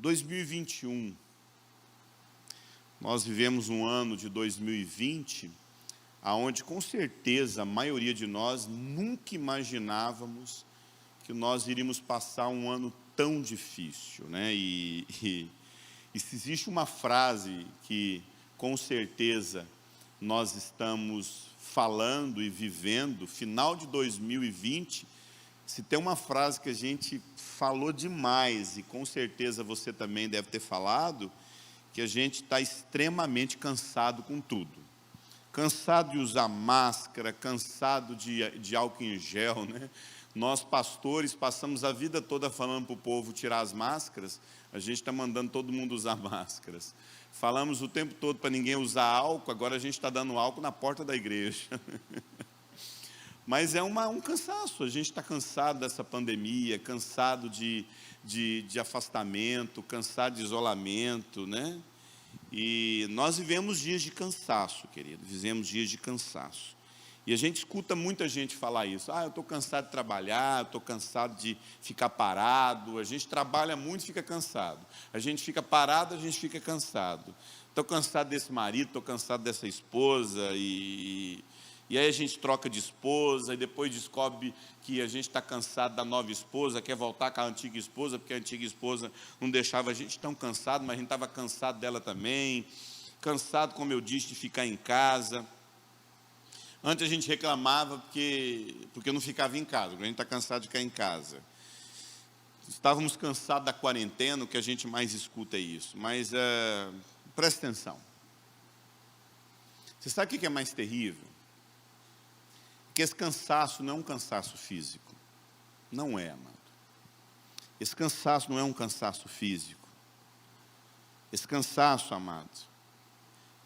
2021, nós vivemos um ano de 2020, aonde com certeza a maioria de nós nunca imaginávamos que nós iríamos passar um ano tão difícil, né? E se existe uma frase que com certeza nós estamos falando e vivendo, final de 2020, se tem uma frase que a gente falou demais, e com certeza você também deve ter falado, que a gente está extremamente cansado com tudo. Cansado de usar máscara, cansado de álcool em gel, né? Nós, pastores, passamos a vida toda falando para o povo tirar as máscaras, a gente está mandando todo mundo usar máscaras. Falamos o tempo todo para ninguém usar álcool, agora a gente está dando álcool na porta da igreja. Mas é um cansaço, a gente está cansado dessa pandemia, cansado de afastamento, cansado de isolamento, né? E nós vivemos dias de cansaço, querido, vivemos dias de cansaço. E a gente escuta muita gente falar isso. Eu estou cansado de trabalhar, eu estou cansado de ficar parado. A gente trabalha muito e fica cansado. A gente fica parado, a gente fica cansado. Estou cansado desse marido, estou cansado dessa esposa. E aí a gente troca de esposa e depois descobre que a gente está cansado da nova esposa, quer voltar com a antiga esposa, porque a antiga esposa não deixava a gente tão cansado, mas a gente estava cansado dela também. Cansado, como eu disse, de ficar em casa. Antes a gente reclamava porque não ficava em casa, porque a gente está cansado de ficar em casa. Estávamos cansados da quarentena, o que a gente mais escuta é isso. Mas presta atenção. Você sabe o que é mais terrível? Que esse cansaço não é um cansaço físico. Não é, amado. Esse cansaço não é um cansaço físico. Esse cansaço, amado,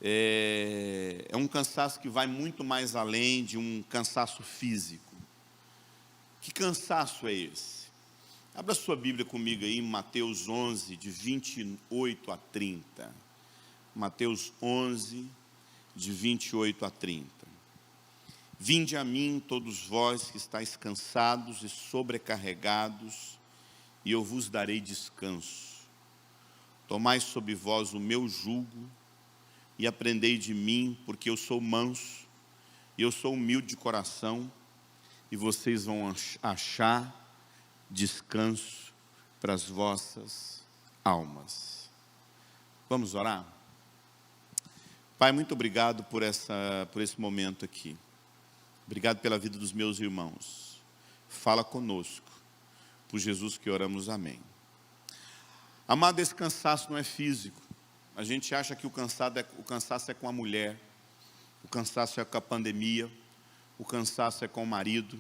é um cansaço que vai muito mais além de um cansaço físico. Que cansaço é esse? Abra sua Bíblia comigo aí em Mateus 11, de 28 a 30. Mateus 11, de 28 a 30. Vinde a mim, todos vós que estáis cansados e sobrecarregados, e eu vos darei descanso. Tomai sobre vós o meu jugo, e aprendei de mim, porque eu sou manso, e eu sou humilde de coração, e vocês vão achar descanso para as vossas almas. Vamos orar? Pai, muito obrigado por esse momento aqui. Obrigado pela vida dos meus irmãos. Fala conosco. Por Jesus que oramos, amém. Amado, esse cansaço não é físico. A gente acha que o cansaço é com a mulher, o cansaço é com a pandemia, o cansaço é com o marido,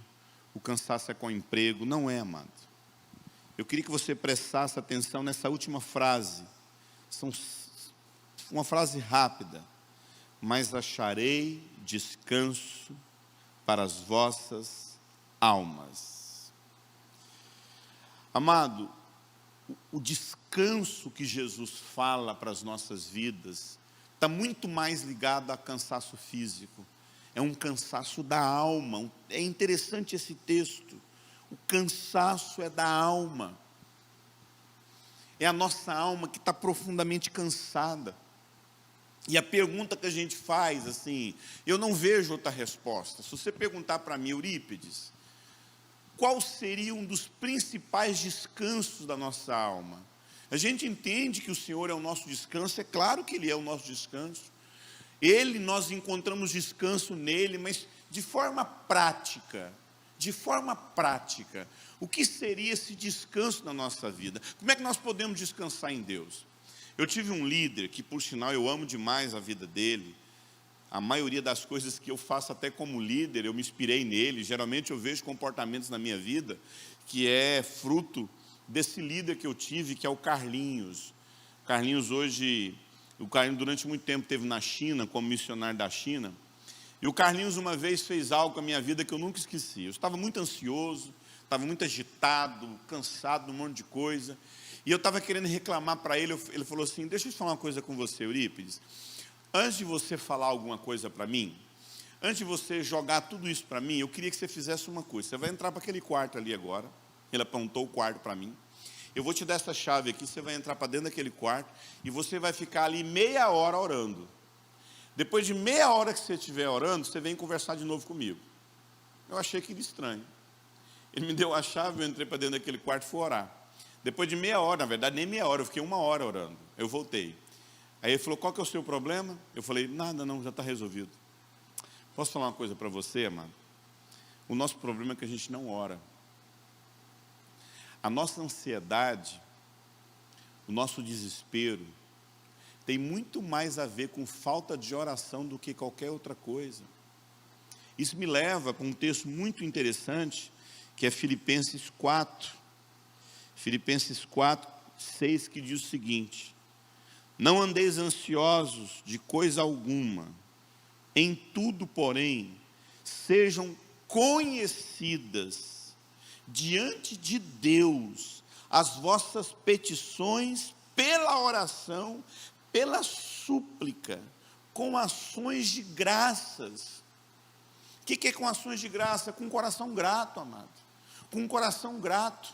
o cansaço é com o emprego. Não é, amado. Eu queria que você prestasse atenção nessa última frase. Uma frase rápida. Mas acharei descanso para as vossas almas. Amado, o descanso que Jesus fala para as nossas vidas está muito mais ligado a cansaço físico. É um cansaço da alma. É interessante esse texto. O cansaço é da alma. É a nossa alma que está profundamente cansada. E a pergunta que a gente faz, assim, eu não vejo outra resposta. Se você perguntar para mim, Eurípides, qual seria um dos principais descansos da nossa alma? A gente entende que o Senhor é o nosso descanso, é claro que Ele é o nosso descanso. Nós encontramos descanso nele, mas de forma prática. O que seria esse descanso na nossa vida? Como é que nós podemos descansar em Deus? Eu tive um líder que, por sinal, eu amo demais a vida dele. A maioria das coisas que eu faço até como líder, eu me inspirei nele. Geralmente eu vejo comportamentos na minha vida que é fruto desse líder que eu tive, que é o Carlinhos. O Carlinhos durante muito tempo esteve na China, como missionário da China. E o Carlinhos uma vez fez algo com a minha vida que eu nunca esqueci. Eu estava muito ansioso, estava muito agitado, cansado de um monte de coisa. E eu estava querendo reclamar para ele. Ele falou assim: deixa eu falar uma coisa com você, Eurípides. Antes de você falar alguma coisa para mim, antes de você jogar tudo isso para mim, eu queria que você fizesse uma coisa. Você vai entrar para aquele quarto ali agora. Ele apontou o quarto para mim. Eu vou te dar essa chave aqui, você vai entrar para dentro daquele quarto e você vai ficar ali meia hora orando. Depois de meia hora que você estiver orando, você vem conversar de novo comigo. Eu achei aquilo estranho. Ele me deu a chave, eu entrei para dentro daquele quarto e fui orar. Depois de meia hora, na verdade nem meia hora, eu fiquei 1 hora orando. Eu voltei. Aí ele falou, qual que é o seu problema? Eu falei, nada não, já está resolvido. Posso falar uma coisa para você, amado? O nosso problema é que a gente não ora. A nossa ansiedade, o nosso desespero, tem muito mais a ver com falta de oração do que qualquer outra coisa. Isso me leva para um texto muito interessante, que é Filipenses 4. Filipenses 4, 6, que diz o seguinte: não andeis ansiosos de coisa alguma, em tudo, porém, sejam conhecidas diante de Deus as vossas petições pela oração, pela súplica, com ações de graças. O que é com ações de graça? Com um coração grato, amado. Com um coração grato.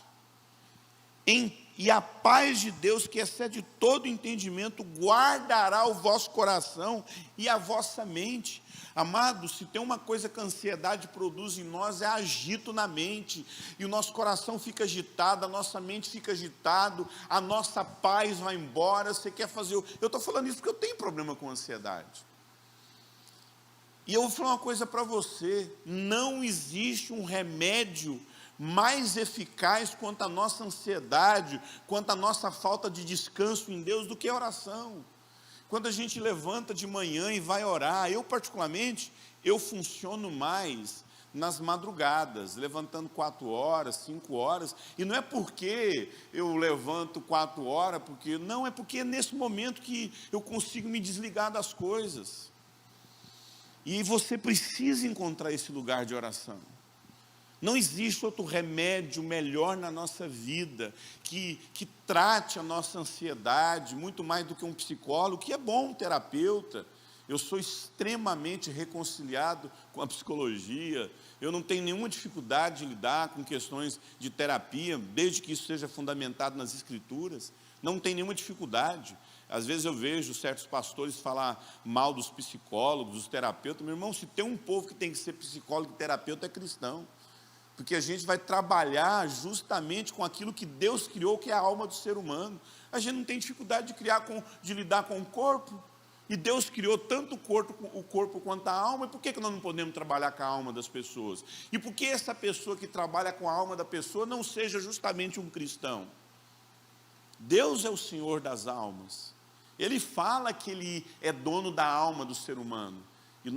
E a paz de Deus, que excede todo entendimento, guardará o vosso coração e a vossa mente. Amado, se tem uma coisa que a ansiedade produz em nós, é agito na mente, e o nosso coração fica agitado, a nossa mente fica agitada, a nossa paz vai embora. Você quer fazer... Eu estou falando isso porque eu tenho problema com ansiedade. E eu vou falar uma coisa para você: não existe um remédio mais eficaz quanto à nossa ansiedade, quanto à nossa falta de descanso em Deus, do que a oração. Quando a gente levanta de manhã e vai orar, eu particularmente, eu funciono mais nas madrugadas, levantando 4 horas, 5 horas, e não é porque eu levanto 4 horas, não, é porque é nesse momento que eu consigo me desligar das coisas. E você precisa encontrar esse lugar de oração. Não existe outro remédio melhor na nossa vida, que trate a nossa ansiedade, muito mais do que um psicólogo, que é bom um terapeuta. Eu sou extremamente reconciliado com a psicologia, eu não tenho nenhuma dificuldade de lidar com questões de terapia, desde que isso seja fundamentado nas Escrituras, não tem nenhuma dificuldade. Às vezes eu vejo certos pastores falar mal dos psicólogos, dos terapeutas. Meu irmão, se tem um povo que tem que ser psicólogo e terapeuta, é cristão. Porque a gente vai trabalhar justamente com aquilo que Deus criou, que é a alma do ser humano. A gente não tem dificuldade de lidar com o corpo. E Deus criou tanto o corpo quanto a alma. E por que nós não podemos trabalhar com a alma das pessoas? E por que essa pessoa que trabalha com a alma da pessoa não seja justamente um cristão? Deus é o Senhor das almas. Ele fala que Ele é dono da alma do ser humano.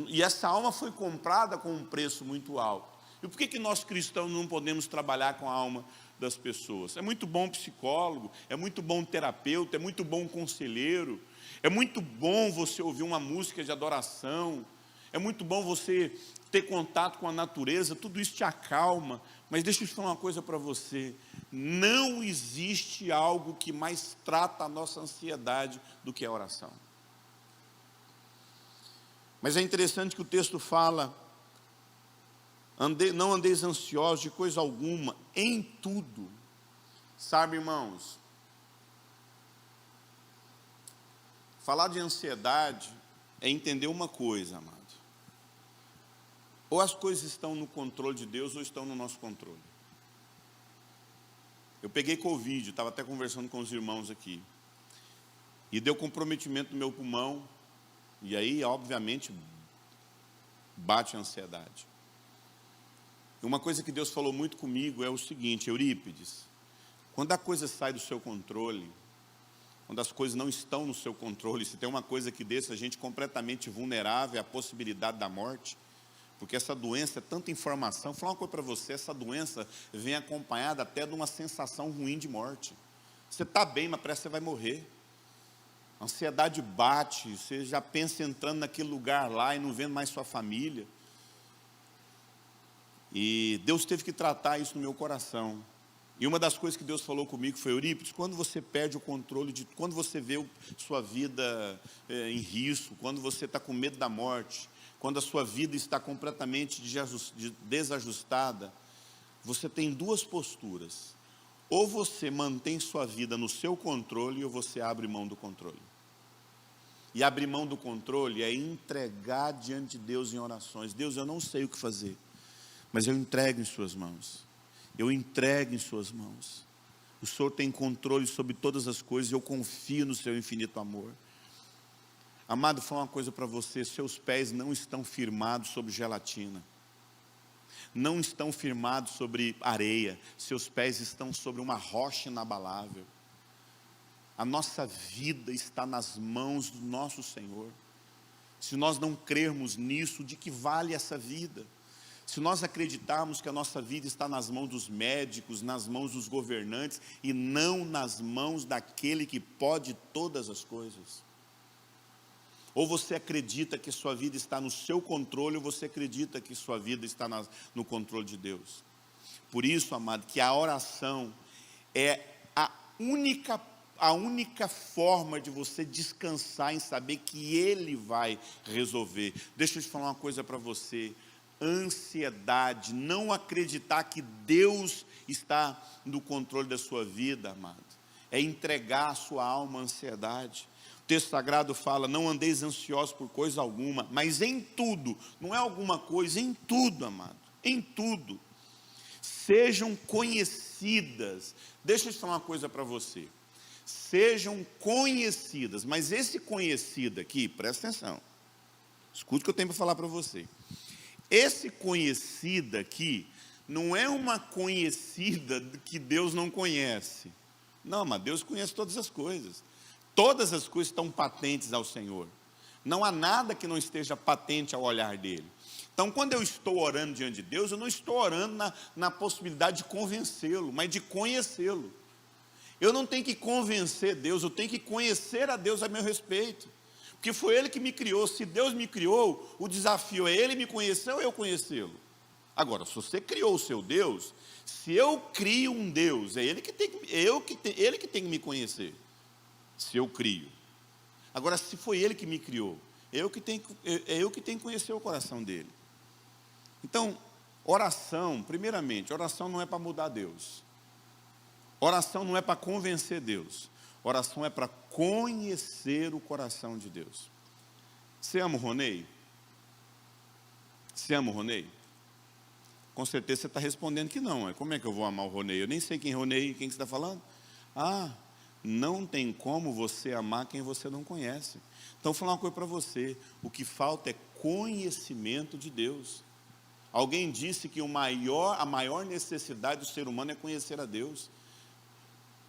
E essa alma foi comprada com um preço muito alto. E por que nós cristãos não podemos trabalhar com a alma das pessoas? É muito bom psicólogo, é muito bom terapeuta, é muito bom conselheiro, é muito bom você ouvir uma música de adoração, é muito bom você ter contato com a natureza, tudo isso te acalma. Mas deixa eu te falar uma coisa para você: não existe algo que mais trata a nossa ansiedade do que a oração. Mas é interessante que o texto fala: não andeis ansiosos de coisa alguma, em tudo. Sabe, irmãos, falar de ansiedade é entender uma coisa, amado: ou as coisas estão no controle de Deus, ou estão no nosso controle. Eu peguei Covid, estava até conversando com os irmãos aqui, e deu comprometimento no meu pulmão, e aí, obviamente, bate a ansiedade. Uma coisa que Deus falou muito comigo é o seguinte: Eurípides, quando a coisa sai do seu controle, quando as coisas não estão no seu controle, se tem uma coisa que deixa a gente completamente vulnerável à possibilidade da morte, porque essa doença é tanta informação. Vou falar uma coisa para você: essa doença vem acompanhada até de uma sensação ruim de morte. Você está bem, mas parece que você vai morrer. A ansiedade bate, você já pensa entrando naquele lugar lá e não vendo mais sua família. E Deus teve que tratar isso no meu coração. E uma das coisas que Deus falou comigo foi: Eurípides, quando você perde o controle, quando você vê sua vida em risco, quando você está com medo da morte, quando a sua vida está completamente desajustada, você tem 2 posturas: Ou você mantém sua vida no seu controle, ou você abre mão do controle. E abrir mão do controle é entregar diante de Deus em orações. Deus, eu não sei o que fazer, mas eu entrego em suas mãos. Eu entrego em suas mãos. O Senhor tem controle sobre todas as coisas, eu confio no seu infinito amor. Amado, vou falar uma coisa para você, seus pés não estão firmados sobre gelatina. Não estão firmados sobre areia, seus pés estão sobre uma rocha inabalável. A nossa vida está nas mãos do nosso Senhor. Se nós não crermos nisso, de que vale essa vida? Se nós acreditarmos que a nossa vida está nas mãos dos médicos, nas mãos dos governantes, e não nas mãos daquele que pode todas as coisas. Ou você acredita que sua vida está no seu controle, ou você acredita que sua vida está no controle de Deus. Por isso, amado, que a oração é a única forma de você descansar em saber que Ele vai resolver. Deixa eu te falar uma coisa para você. Ansiedade, não acreditar que Deus está no controle da sua vida, amado, é entregar a sua alma à ansiedade. O texto sagrado fala, não andeis ansiosos por coisa alguma, mas em tudo, não é alguma coisa, em tudo, amado, em tudo, sejam conhecidas. Deixa eu te falar uma coisa para você, sejam conhecidas, mas esse conhecido aqui, presta atenção, escute o que eu tenho para falar para você. Esse conhecida aqui, não é uma conhecida que Deus não conhece. Não, mas Deus conhece todas as coisas. Todas as coisas estão patentes ao Senhor. Não há nada que não esteja patente ao olhar dEle. Então, quando eu estou orando diante de Deus, eu não estou orando na possibilidade de convencê-lo, mas de conhecê-lo. Eu não tenho que convencer Deus, eu tenho que conhecer a Deus a meu respeito. Porque foi Ele que me criou. Se Deus me criou, o desafio é Ele me conhecer ou eu conhecê-lo. Agora, se você criou o seu Deus, se eu crio um Deus, é Ele que tem que me conhecer. Se eu crio. Agora, se foi Ele que me criou, é eu que tenho que conhecer o coração dEle. Então, oração, primeiramente, oração não é para mudar Deus. Oração não é para convencer Deus. Oração é para conhecer o coração de Deus. Você ama o Ronei? Você ama o Ronei? Com certeza você está respondendo que não. Como é que eu vou amar o Ronei? Eu nem sei quem é Ronei, quem que você está falando? Não tem como você amar quem você não conhece. Então, vou falar uma coisa para você. O que falta é conhecimento de Deus. Alguém disse que a maior necessidade do ser humano é conhecer a Deus.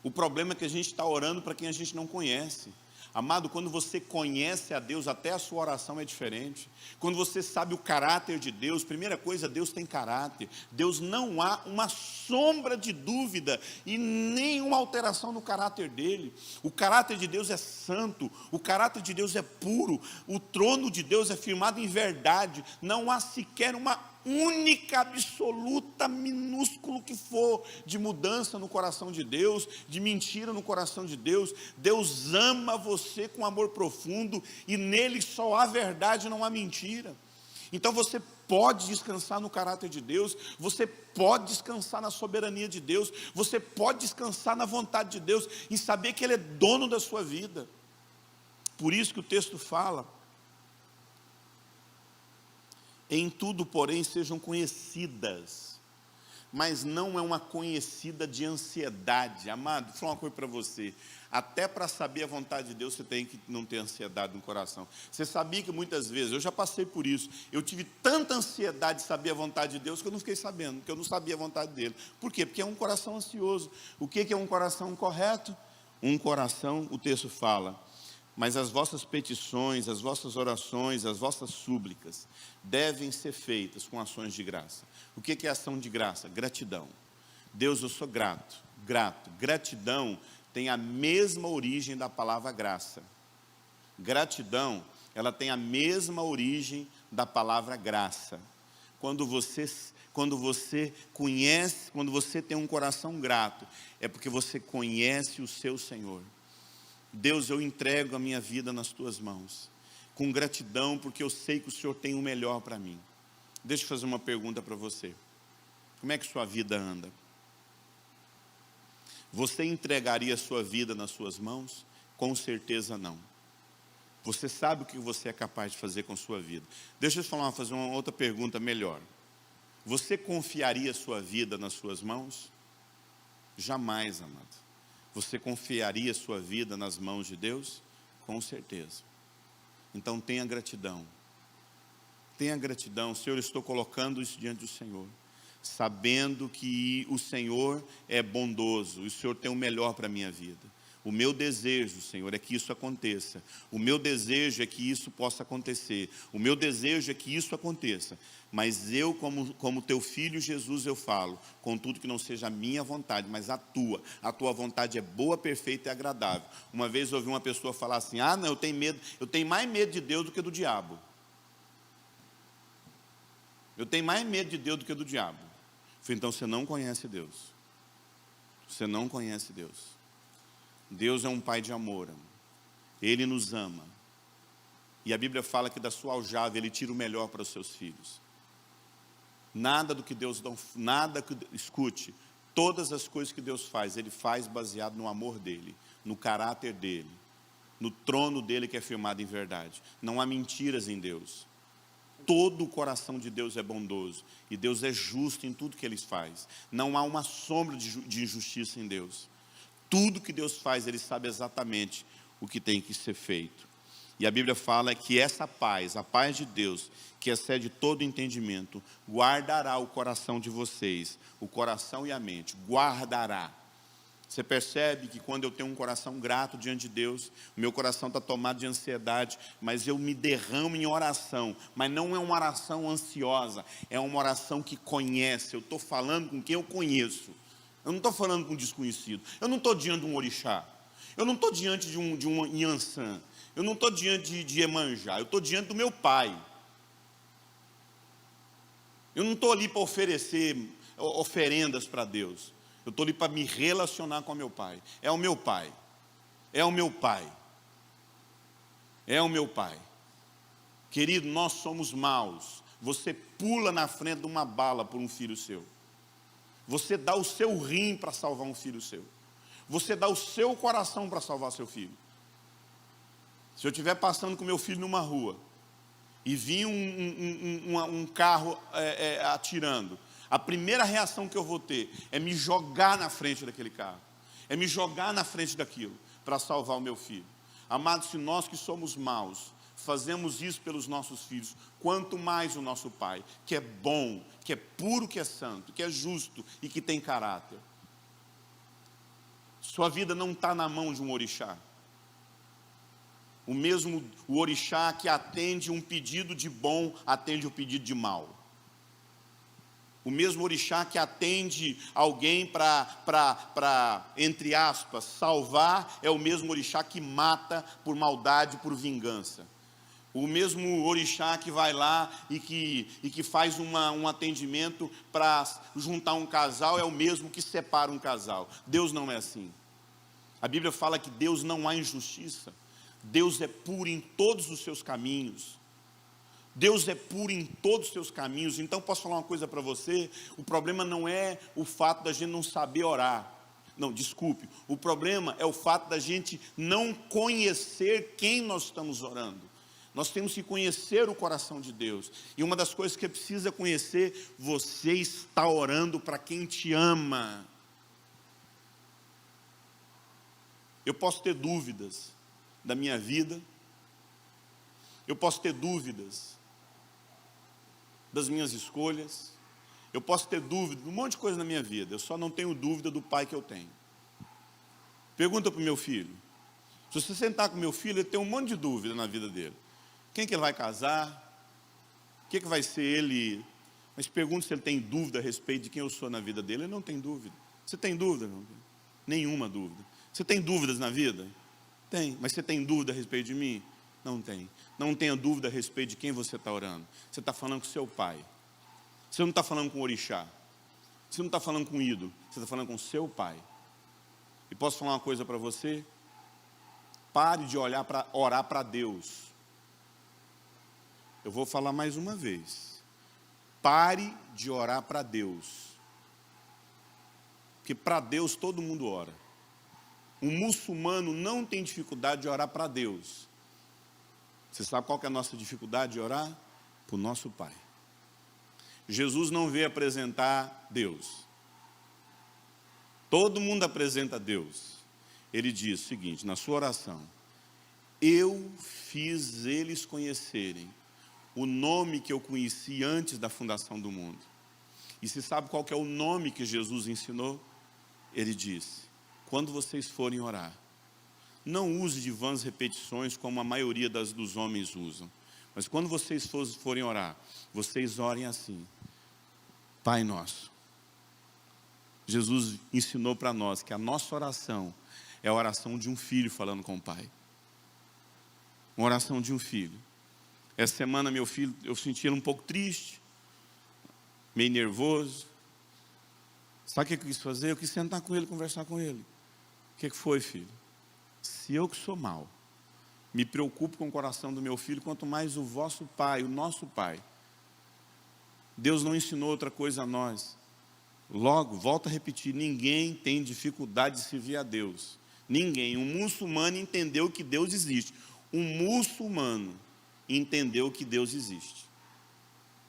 O problema é que a gente está orando para quem a gente não conhece. Amado, quando você conhece a Deus, até a sua oração é diferente. Quando você sabe o caráter de Deus, primeira coisa, Deus tem caráter. Deus não há uma sombra de dúvida e nenhuma alteração no caráter dele. O caráter de Deus é santo, o caráter de Deus é puro, o trono de Deus é firmado em verdade. Não há sequer uma única, absoluta, minúsculo que for de mudança no coração de Deus, de mentira no coração de Deus. Deus ama você com amor profundo e nele só há verdade, não há mentira. Então você pode descansar no caráter de Deus, você pode descansar na soberania de Deus, você pode descansar na vontade de Deus, em saber que Ele é dono da sua vida. Por isso que o texto fala, em tudo, porém, sejam conhecidas, mas não é uma conhecida de ansiedade. Amado, vou falar uma coisa para você, até para saber a vontade de Deus, você tem que não ter ansiedade no coração. Você sabia que muitas vezes, eu já passei por isso, eu tive tanta ansiedade de saber a vontade de Deus, que eu não fiquei sabendo, que eu não sabia a vontade dele. Por quê? Porque é um coração ansioso. O que é um coração correto? Um coração, o texto fala, mas as vossas petições, as vossas orações, as vossas súplicas devem ser feitas com ações de graça. O que é ação de graça? Gratidão. Deus, eu sou grato. Gratidão tem a mesma origem da palavra graça. Gratidão, ela tem a mesma origem da palavra graça. Quando você conhece, quando você tem um coração grato, é porque você conhece o seu Senhor. Deus, eu entrego a minha vida nas tuas mãos, com gratidão, porque eu sei que o Senhor tem o melhor para mim. Deixa eu fazer uma pergunta para você. Como é que sua vida anda? Você entregaria a sua vida nas suas mãos? Com certeza não. Você sabe o que você é capaz de fazer com a sua vida. Deixa eu fazer uma outra pergunta melhor. Você confiaria a sua vida nas suas mãos? Jamais, amado. Você confiaria a sua vida nas mãos de Deus? Com certeza. Então tenha gratidão. Tenha gratidão. Senhor, eu estou colocando isso diante do Senhor, sabendo que o Senhor é bondoso, o Senhor tem o melhor para a minha vida. O meu desejo, Senhor, é que isso aconteça. O meu desejo é que isso possa acontecer. O meu desejo é que isso aconteça. Mas eu, como teu filho Jesus, eu falo, contudo que não seja a minha vontade, mas a tua. A tua vontade é boa, perfeita e agradável. Uma vez eu ouvi uma pessoa falar assim: ah, não, eu tenho mais medo de Deus do que do diabo. Eu tenho mais medo de Deus do que do diabo. Eu falei, então você não conhece Deus. Você não conhece Deus. Deus é um pai de amor. Ele nos ama. E a Bíblia fala que da sua aljava Ele tira o melhor para os seus filhos. Nada do que Deus dá, escute, todas as coisas que Deus faz, Ele faz baseado no amor dEle, no caráter dEle, no trono dEle que é firmado em verdade. Não há mentiras em Deus. Todo o coração de Deus é bondoso. E Deus é justo em tudo que Ele faz. Não há uma sombra de injustiça em Deus. Tudo que Deus faz, Ele sabe exatamente o que tem que ser feito. E a Bíblia fala que essa paz, a paz de Deus, que excede todo entendimento, guardará o coração de vocês, o coração e a mente, guardará. Você percebe que quando eu tenho um coração grato diante de Deus, o meu coração está tomado de ansiedade, mas eu me derramo em oração. Mas não é uma oração ansiosa, é uma oração que conhece. Eu estou falando com quem eu conheço. Eu não estou falando com um desconhecido. Eu não estou diante de um orixá. Eu não estou diante de um Inhansã. Eu não estou diante de Iemanjá. Eu estou diante do meu pai. Eu não estou ali para oferecer oferendas para Deus. Eu estou ali para me relacionar com o meu pai. É o meu pai. É o meu pai. É o meu pai. Querido, nós somos maus. Você pula na frente de uma bala por um filho seu. Você dá o seu rim para salvar um filho seu. Você dá o seu coração para salvar seu filho. Se eu estiver passando com meu filho numa rua e vir um carro atirando, a primeira reação que eu vou ter é me jogar na frente daquele carro. É me jogar na frente daquilo para salvar o meu filho. Amados, se nós que somos maus fazemos isso pelos nossos filhos, quanto mais o nosso Pai, que é bom, que é puro, que é santo, que é justo e que tem caráter. Sua vida não está na mão de um orixá. O orixá que atende um pedido de bom, atende o pedido de mal. O mesmo orixá que atende alguém para, entre aspas, salvar, é o mesmo orixá que mata por maldade, por vingança. O mesmo orixá que vai lá e que faz um atendimento para juntar um casal, é o mesmo que separa um casal. Deus não é assim. A Bíblia fala que Deus não há injustiça. Deus é puro em todos os seus caminhos. Deus é puro em todos os seus caminhos. Então posso falar uma coisa para você? O problema não é o fato da gente não saber orar. Não, desculpe. O problema é o fato da gente não conhecer quem nós estamos orando. Nós temos que conhecer o coração de Deus. E uma das coisas que precisa conhecer, você está orando para quem te ama. Eu posso ter dúvidas da minha vida. Eu posso ter dúvidas das minhas escolhas. Eu posso ter dúvida de um monte de coisa na minha vida. Eu só não tenho dúvida do pai que eu tenho. Pergunta para o meu filho. Se você sentar com o meu filho, ele tem um monte de dúvida na vida dele. Quem que ele vai casar? O que vai ser ele? Mas pergunta se ele tem dúvida a respeito de quem eu sou na vida dele. Ele não tem dúvida. Você tem dúvida? Não? Nenhuma dúvida. Você tem dúvidas na vida? Tem. Mas você tem dúvida a respeito de mim? Não tem. Não tenha dúvida a respeito de quem você está orando. Você está falando com seu pai. Você não está falando com o orixá. Você não está falando com o ídolo. Você está falando com seu pai. E posso falar uma coisa para você? Pare de orar para Deus. Eu vou falar mais uma vez. Pare de orar para Deus. Porque para Deus todo mundo ora. Um muçulmano não tem dificuldade de orar para Deus. Você sabe qual que é a nossa dificuldade de orar? Para o nosso Pai. Jesus não veio apresentar Deus. Todo mundo apresenta Deus. Ele diz o seguinte, na sua oração: eu fiz eles conhecerem o nome que eu conheci antes da fundação do mundo. E se sabe qual que é o nome que Jesus ensinou? Ele disse: quando vocês forem orar, não use de vãs repetições como a maioria dos homens usam. Mas quando vocês forem orar, vocês orem assim: Pai nosso. Jesus ensinou para nós que a nossa oração é a oração de um filho falando com o Pai. Uma oração de um filho. Essa semana meu filho, eu senti ele um pouco triste, meio nervoso. Sabe o que eu quis fazer? Eu quis sentar com ele, conversar com ele. O que foi, filho? Se eu que sou mau, me preocupo com o coração do meu filho, quanto mais o vosso Pai, o nosso Pai. Deus não ensinou outra coisa a nós. Logo, volto a repetir, ninguém tem dificuldade de servir a Deus. Ninguém. Um muçulmano entendeu que Deus existe. Um muçulmano entendeu que Deus existe.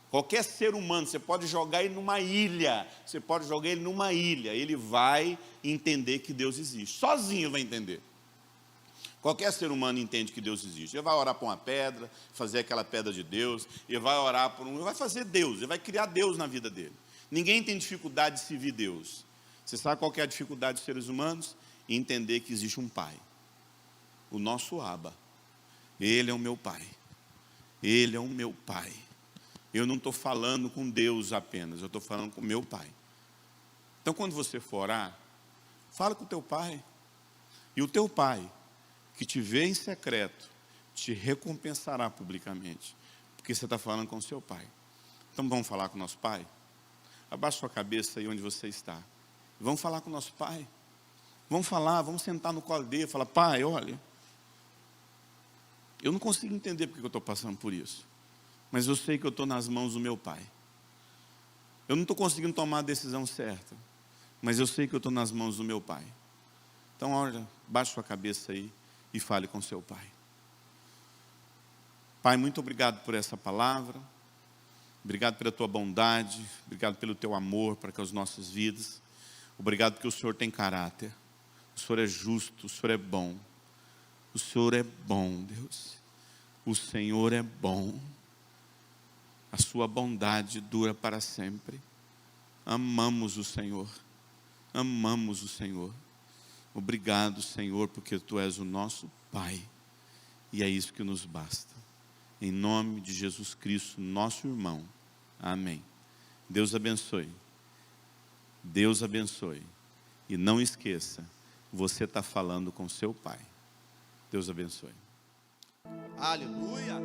Qualquer ser humano, você pode jogar ele numa ilha. Você pode jogar ele numa ilha. Ele vai entender que Deus existe. Sozinho vai entender. Qualquer ser humano entende que Deus existe. Ele vai orar para uma pedra, fazer aquela pedra de Deus. Ele vai orar por ele vai fazer Deus. Ele vai criar Deus na vida dele. Ninguém tem dificuldade de servir Deus. Você sabe qual que é a dificuldade dos seres humanos? Entender que existe um Pai. O nosso Abba. Ele é o meu Pai. Ele é o meu Pai. Eu não estou falando com Deus apenas, eu estou falando com o meu Pai. Então, quando você for orar, fala com o teu Pai. E o teu Pai, que te vê em secreto, te recompensará publicamente. Porque você está falando com o seu Pai. Então, vamos falar com o nosso Pai? Abaixa sua cabeça aí onde você está. Vamos falar com o nosso Pai. Vamos falar, vamos sentar no colo dele e falar: Pai, olha, eu não consigo entender porque eu estou passando por isso. Mas eu sei que eu estou nas mãos do meu Pai. Eu não estou conseguindo tomar a decisão certa. Mas eu sei que eu estou nas mãos do meu Pai. Então, olha, baixe sua cabeça aí e fale com seu Pai. Pai, muito obrigado por essa palavra. Obrigado pela tua bondade. Obrigado pelo teu amor para com as nossas vidas. Obrigado porque o Senhor tem caráter. O Senhor é justo, o Senhor é bom. O Senhor é bom, Deus. O Senhor é bom. A sua bondade dura para sempre. Amamos o Senhor. Amamos o Senhor. Obrigado, Senhor, porque Tu és o nosso Pai. E é isso que nos basta. Em nome de Jesus Cristo, nosso irmão. Amém. Deus abençoe. Deus abençoe. E não esqueça, você está falando com seu Pai. Deus abençoe. Aleluia.